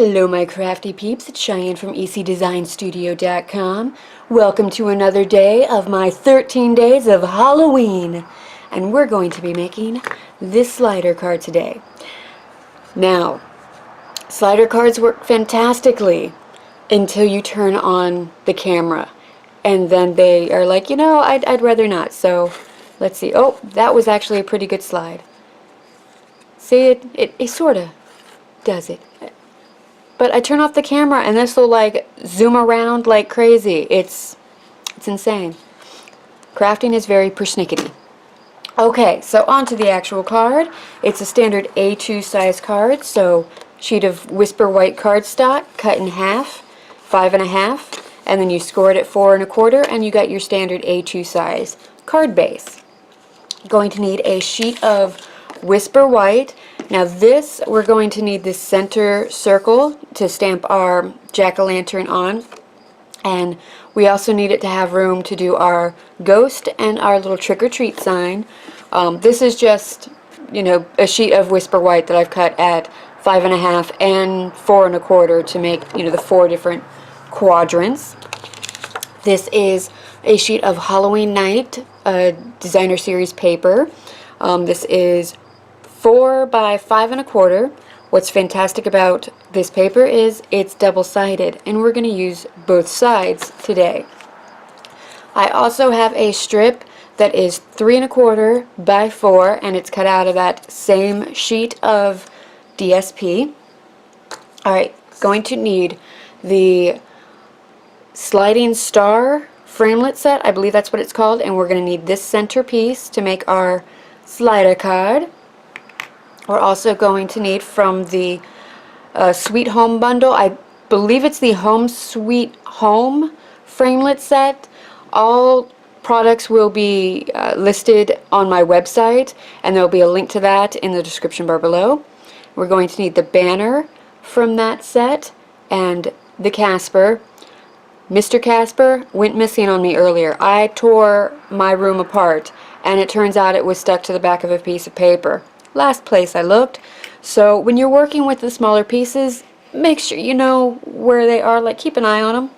Hello my crafty peeps, it's Cheyenne from ecdesignstudio.com. Welcome to another day of my 13 days of Halloween. And we're going to be making this slider card today. Now, slider cards work fantastically until you turn on the camera. And then they are like, you know, I'd rather not. So, let's see. Oh, that was actually a pretty good slide. See, it sort of does it. But I turn off the camera and this will like zoom around like crazy. It's insane. Crafting is very persnickety. Okay, so on to the actual card. It's a standard A2 size card, so sheet of Whisper White cardstock cut in half, 5 1/2, and then you score it at 4 1/4, and you got your standard A2 size card base. Going to need a sheet of Whisper White. Now this, we're going to need this center circle to stamp our jack-o'-lantern on, and we also need it to have room to do our ghost and our little trick-or-treat sign. This is just, you know, a sheet of Whisper White that I've cut at 5 1/2 and 4 1/4 to make, you know, the 4 different quadrants. This is a sheet of Halloween Night designer series paper. This is 4 by 5 1/4. What's fantastic about this paper is it's double-sided, and we're going to use both sides today. I also have a strip that is 3 1/4 by 4, and it's cut out of that same sheet of DSP. Alright, going to need the sliding star framelit set, I believe that's what it's called, and we're going to need this centerpiece to make our slider card. We're also going to need from the Sweet Home bundle, I believe it's the Home Sweet Home framelit set. All products will be listed on my website, and there will be a link to that in the description bar below. We're going to need the banner from that set and the Casper. Mr. Casper went missing on me earlier. I tore my room apart, and it turns out it was stuck to the back of a piece of paper. Last place I looked. So when you're working with the smaller pieces, make sure you know where they are, like keep an eye on them.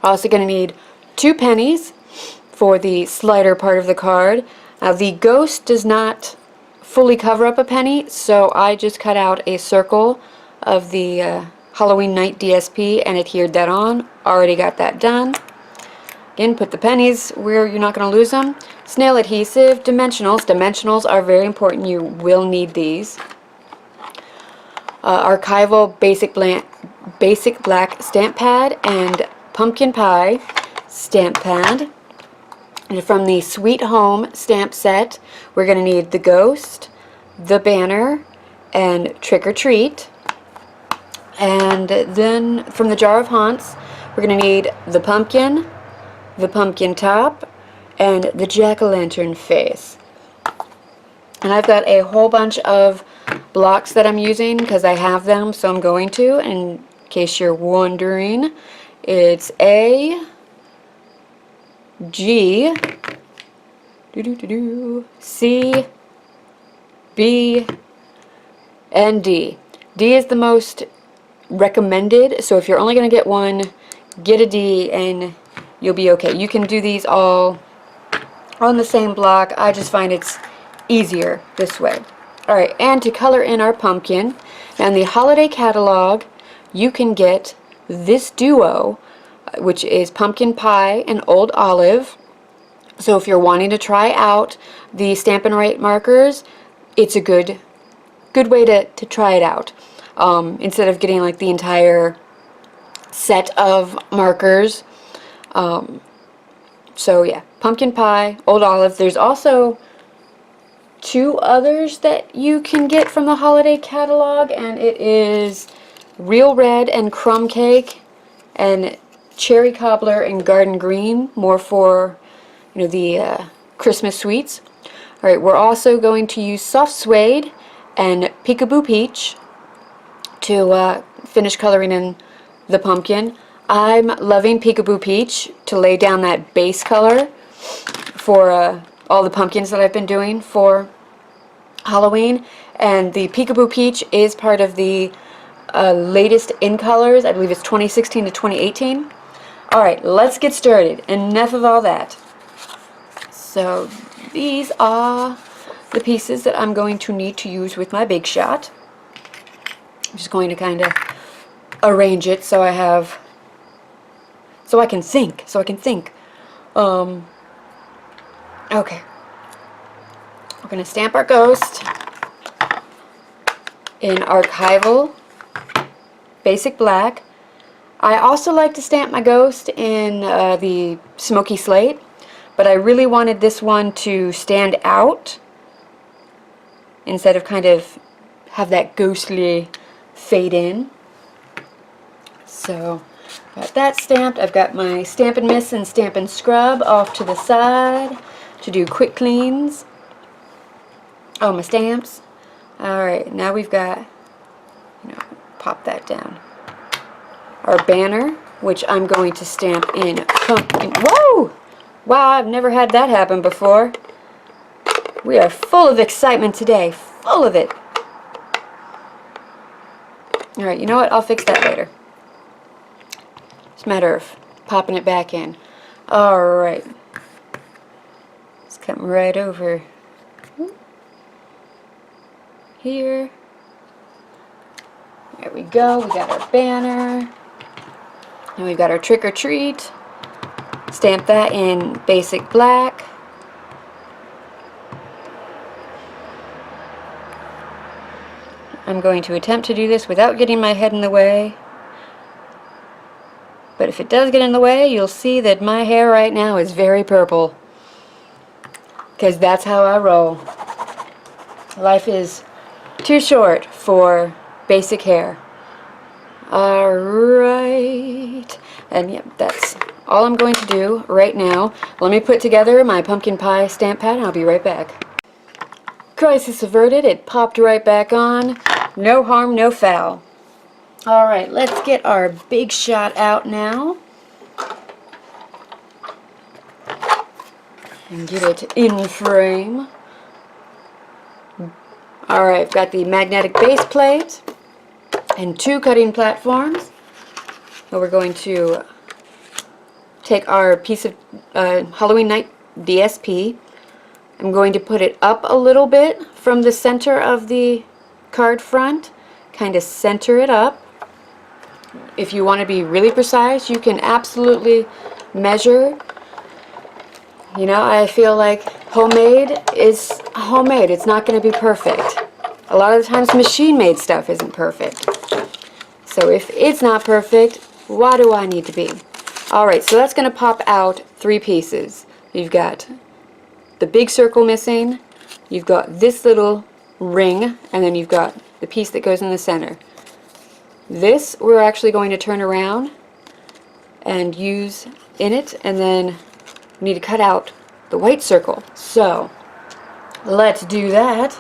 We're also going to need 2 pennies for the slider part of the card. Now the ghost does not fully cover up a penny, so I just cut out a circle of the Halloween Night DSP and adhered that on. Already got that done. Again, put the pennies where you're not going to lose them. Snail adhesive, dimensionals. Dimensionals are very important. You will need these. Archival basic black stamp pad and pumpkin pie stamp pad. And from the Sweet Home stamp set, we're going to need the ghost, the banner, and trick or treat. And then from the Jar of Haunts, we're going to need the pumpkin top, and the jack-o'-lantern face. And I've got a whole bunch of blocks that I'm using because I have them, so I'm going to. In case you're wondering, it's A, G, C, B, and D. D is the most recommended, so if you're only going to get one, get a D and you'll be okay. You can do these all on the same block. I just find it's easier this way. Alright, and to color in our pumpkin, and the holiday catalog, you can get this duo, which is pumpkin pie and old olive. So if you're wanting to try out the Stampin' Up markers, it's a good way to try it out. Instead of getting like the entire set of markers. So yeah, pumpkin pie, old olive. There's also 2 others that you can get from the holiday catalog, and it is real red and crumb cake and cherry cobbler and garden green, more for, you know, the Christmas sweets. Alright, we're also going to use soft suede and peekaboo peach to finish coloring in the pumpkin. I'm loving Peekaboo Peach to lay down that base color for all the pumpkins that I've been doing for Halloween. And the Peekaboo Peach is part of the latest in colors. I believe it's 2016 to 2018. Alright, let's get started. Enough of all that. So these are the pieces that I'm going to need to use with my Big Shot. I'm just going to kind of arrange it so I can think. Okay. We're going to stamp our ghost in Archival Basic Black. I also like to stamp my ghost in the Smoky Slate, but I really wanted this one to stand out instead of kind of have that ghostly fade in. So, got that stamped. I've got my Stampin' Mist and Stampin' Scrub off to the side to do quick cleans. Oh, my stamps. Alright, now we've got, pop that down. Our banner, which I'm going to stamp in pumpkin. Whoa! Wow, I've never had that happen before. We are full of excitement today. Full of it. Alright, you know what? I'll fix that later. It's a matter of popping it back in. Alright. Let's come right over here. There we go. We got our banner. And we've got our Trick or Treat. Stamp that in Basic Black. I'm going to attempt to do this without getting my head in the way. But if it does get in the way, you'll see that my hair right now is very purple. Because that's how I roll. Life is too short for basic hair. Alright. And yep, that's all I'm going to do right now. Let me put together my pumpkin pie stamp pad and I'll be right back. Crisis averted. It popped right back on. No harm, no foul. Alright, let's get our Big Shot out now. And get it in frame. Alright, I've got the magnetic base plate and 2 cutting platforms. So we're going to take our piece of Halloween Night DSP. I'm going to put it up a little bit from the center of the card front. Kind of center it up. If you want to be really precise, you can absolutely measure. You know, I feel like homemade is homemade. It's not going to be perfect. A lot of the times machine-made stuff isn't perfect. So if it's not perfect, why do I need to be? Alright, so that's going to pop out 3 pieces. You've got the big circle missing, you've got this little ring, and then you've got the piece that goes in the center. This we're actually going to turn around and use in it, and then we need to cut out the white circle. So let's do that.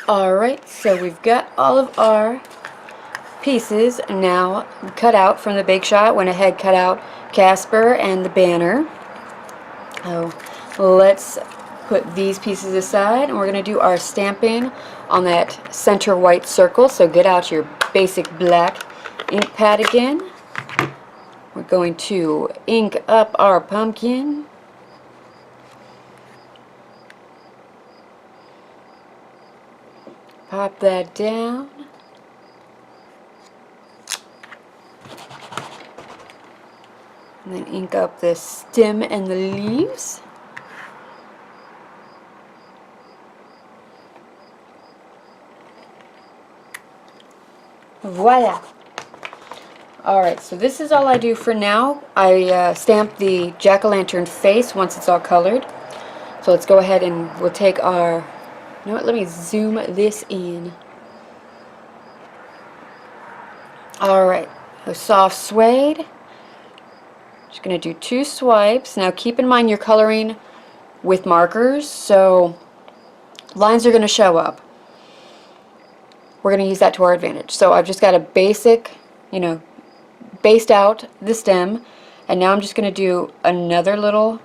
Alright, so we've got all of our pieces now cut out from the Big Shot. Went ahead, cut out Casper and the banner. Oh, let's put these pieces aside, and we're going to do our stamping on that center white circle. So get out your Basic Black ink pad again. We're going to ink up our pumpkin. Pop that down. And then ink up the stem and the leaves. Voila! Alright, so this is all I do for now. I stamp the jack-o'-lantern face once it's all colored. So let's go ahead and we'll take our... You know what, let me zoom this in. Alright, a soft suede. Just going to do 2 swipes. Now keep in mind you're coloring with markers, so lines are going to show up. We're going to use that to our advantage. So I've just got a basic, based out the stem. And now I'm just going to do another little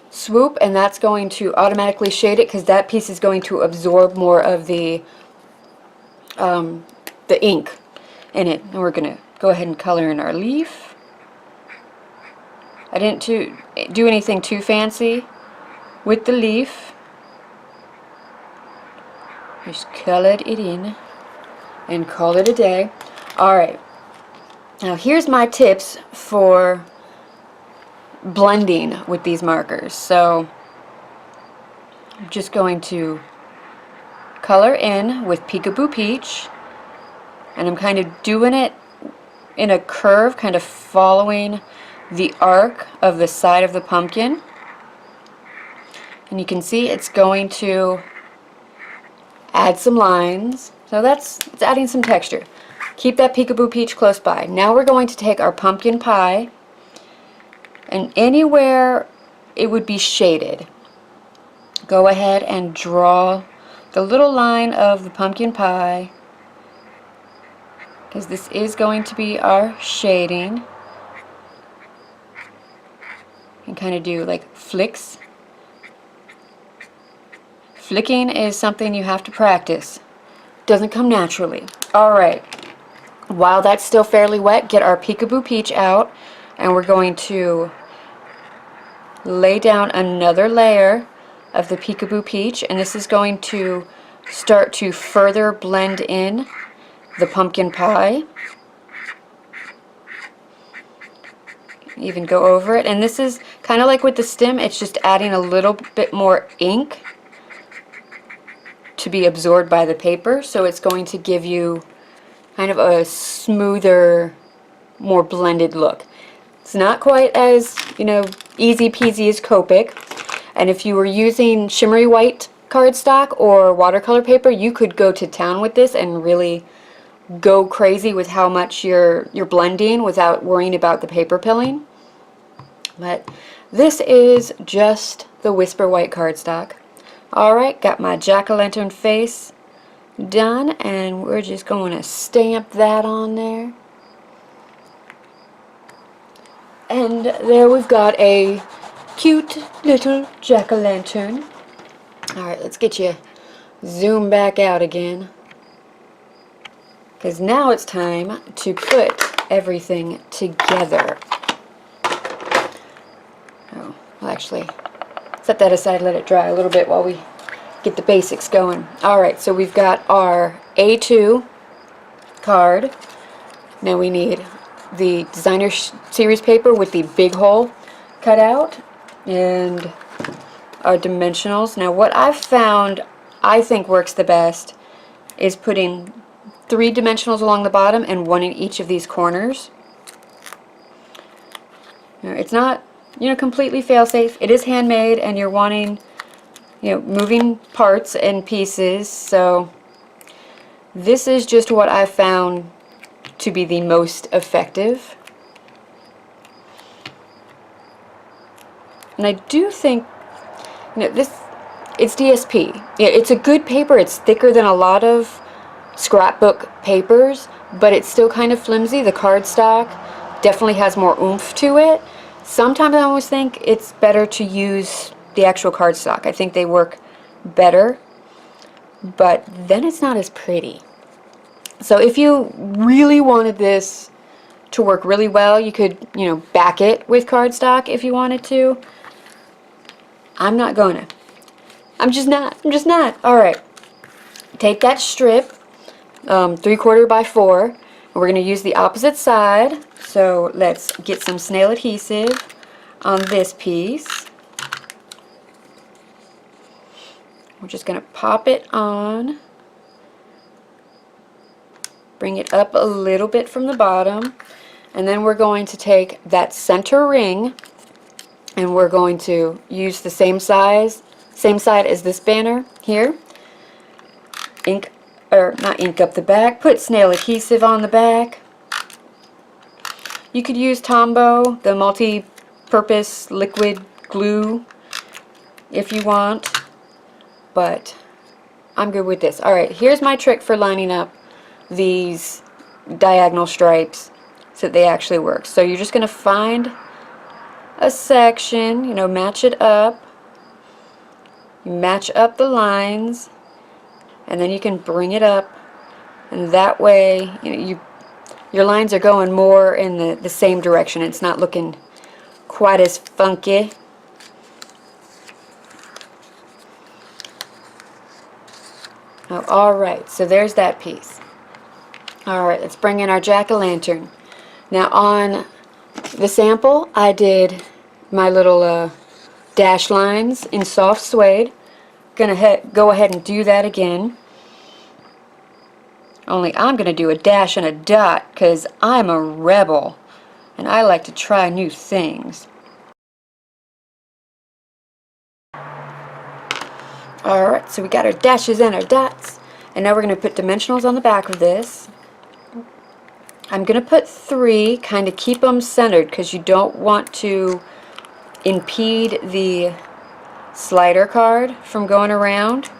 swoop, and that's going to automatically shade it because that piece is going to absorb more of the ink in it. And we're going to go ahead and color in our leaf. I didn't do anything too fancy with the leaf. Just colored it in and call it a day. Alright, now here's my tips for blending with these markers. So I'm just going to color in with Peekaboo Peach, and I'm kind of doing it in a curve, kind of following the arc of the side of the pumpkin. And you can see it's going to add some lines. So it's adding some texture. Keep that Peekaboo Peach close by. Now we're going to take our pumpkin pie, and anywhere it would be shaded, go ahead and draw the little line of the pumpkin pie, because this is going to be our shading. And kind of do like flicks. Flicking is something you have to practice. Doesn't come naturally. Alright, while that's still fairly wet, get our Peekaboo Peach out, and we're going to lay down another layer of the Peekaboo Peach, and this is going to start to further blend in the pumpkin pie. Even go over it, and this is kind of like with the stem, it's just adding a little bit more ink to be absorbed by the paper, so it's going to give you kind of a smoother, more blended look. It's not quite as, easy peasy as Copic, and if you were using shimmery white cardstock or watercolor paper, you could go to town with this and really go crazy with how much you're blending without worrying about the paper pilling. But this is just the Whisper White cardstock. Alright, got my jack-o'-lantern face done, and we're just going to stamp that on there. And there we've got a cute little jack-o'-lantern. Alright, let's get you zoom back out again, because now it's time to put everything together. Oh, well, actually, set that aside, let it dry a little bit while we get the basics going. Alright, so we've got our A2 card. Now we need the designer series paper with the big hole cut out, and our dimensionals. Now what I've found I think works the best is putting 3 dimensionals along the bottom and 1 in each of these corners. Now, it's not completely fail-safe. It is handmade, and you're wanting moving parts and pieces, so this is just what I've found to be the most effective. And I do think it's DSP. It's a good paper. It's thicker than a lot of scrapbook papers, but it's still kind of flimsy. The cardstock definitely has more oomph to it. Sometimes I always think it's better to use the actual cardstock. I think they work better, but then it's not as pretty. So if you really wanted this to work really well, you could, back it with cardstock if you wanted to. I'm not gonna. I'm just not. Alright. Take that strip, 3/4 by 4, and we're going to use the opposite side. So let's get some snail adhesive on this piece. We're just going to pop it on, bring it up a little bit from the bottom, and then we're going to take that center ring, and we're going to use the same side as this banner here. Not ink up the back, put snail adhesive on the back. You could use Tombow, the multi-purpose liquid glue, if you want, but I'm good with this. Alright, here's my trick for lining up these diagonal stripes so that they actually work. So you're just going to find a section, you know, match it up. You match up the lines, and then you can bring it up, and that way, you know, your lines are going more in the same direction. It's not looking quite as funky. Oh, alright, so there's that piece. Alright, let's bring in our jack-o'-lantern. Now on the sample, I did my little dash lines in soft suede. Gonna go ahead and do that again. Only I'm gonna do a dash and a dot because I'm a rebel and I like to try new things. Alright, so we got our dashes and our dots, and now we're going to put dimensionals on the back of this. I'm going to put 3, kind of keep them centered because you don't want to impede the slider card from going around.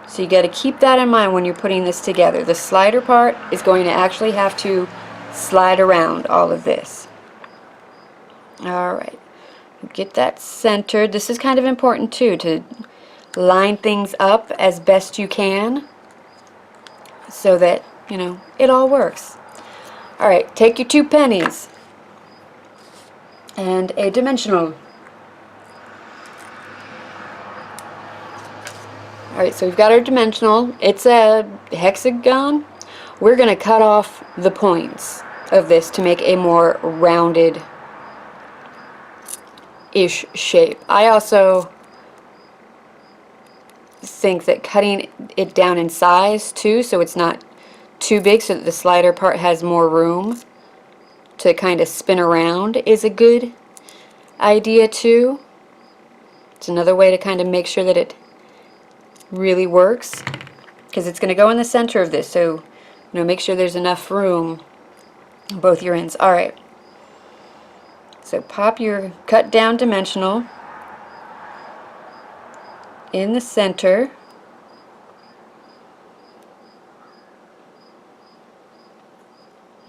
So you got to keep that in mind when you're putting this together. The slider part is going to actually have to slide around all of this. Alright, get that centered. This is kind of important too, to line things up as best you can so that, you know, it all works. Alright, take your 2 pennies and a dimensional. Alright, so we've got our dimensional. It's a hexagon. We're going to cut off the points of this to make a more rounded-ish shape. I also think that cutting it down in size too, so it's not too big, so that the slider part has more room to kind of spin around, is a good idea too. It's another way to kind of make sure that it really works, because it's going to go in the center of this, so you know, make sure there's enough room on both your ends. Alright, so pop your cut down dimensional in the center.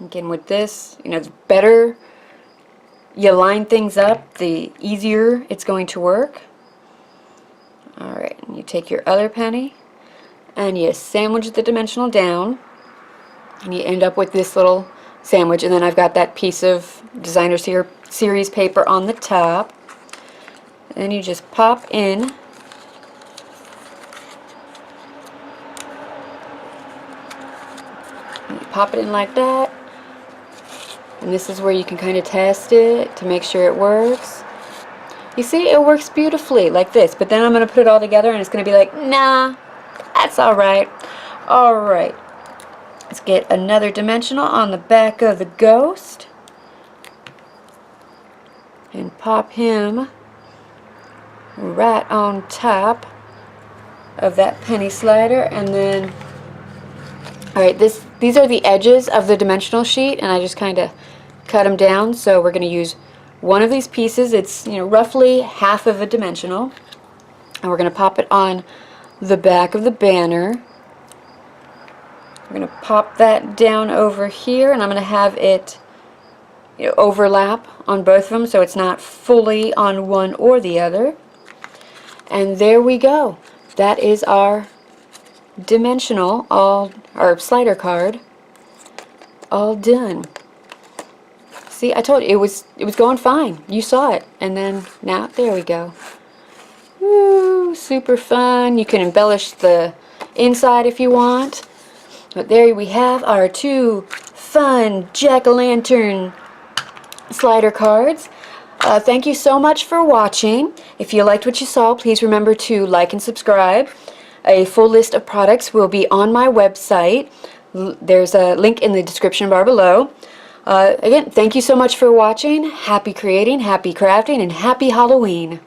Again, with this, you know, the better you line things up, the easier it's going to work. Alright, and you take your other penny and you sandwich the dimensional down, and you end up with this little sandwich, and then I've got that piece of designer series paper on the top. And you just pop in pop it in like that, and this is where you can kind of test it to make sure it works. You see, it works beautifully like this, but then I'm going to put it all together and it's going to be like, nah, that's alright. Alright, let's get another dimensional on the back of the ghost and pop him right on top of that penny slider. And then alright, these are the edges of the dimensional sheet, and I just kind of cut them down. So we're going to use one of these pieces. It's, you know, roughly half of a dimensional, and we're going to pop it on the back of the banner. We're going to pop that down over here, and I'm going to have it, you know, overlap on both of them so it's not fully on one or the other. And there we go. That is our dimensional, our slider card, all done. See, I told you it was going fine. You saw it, and then now there we go. Woo, super fun. You can embellish the inside if you want. But there we have our 2 fun jack-o'-lantern slider cards. Thank you so much for watching. If you liked what you saw, please remember to like and subscribe. A full list of products will be on my website. There's a link in the description bar below. Again, thank you so much for watching. Happy creating, happy crafting, and happy Halloween.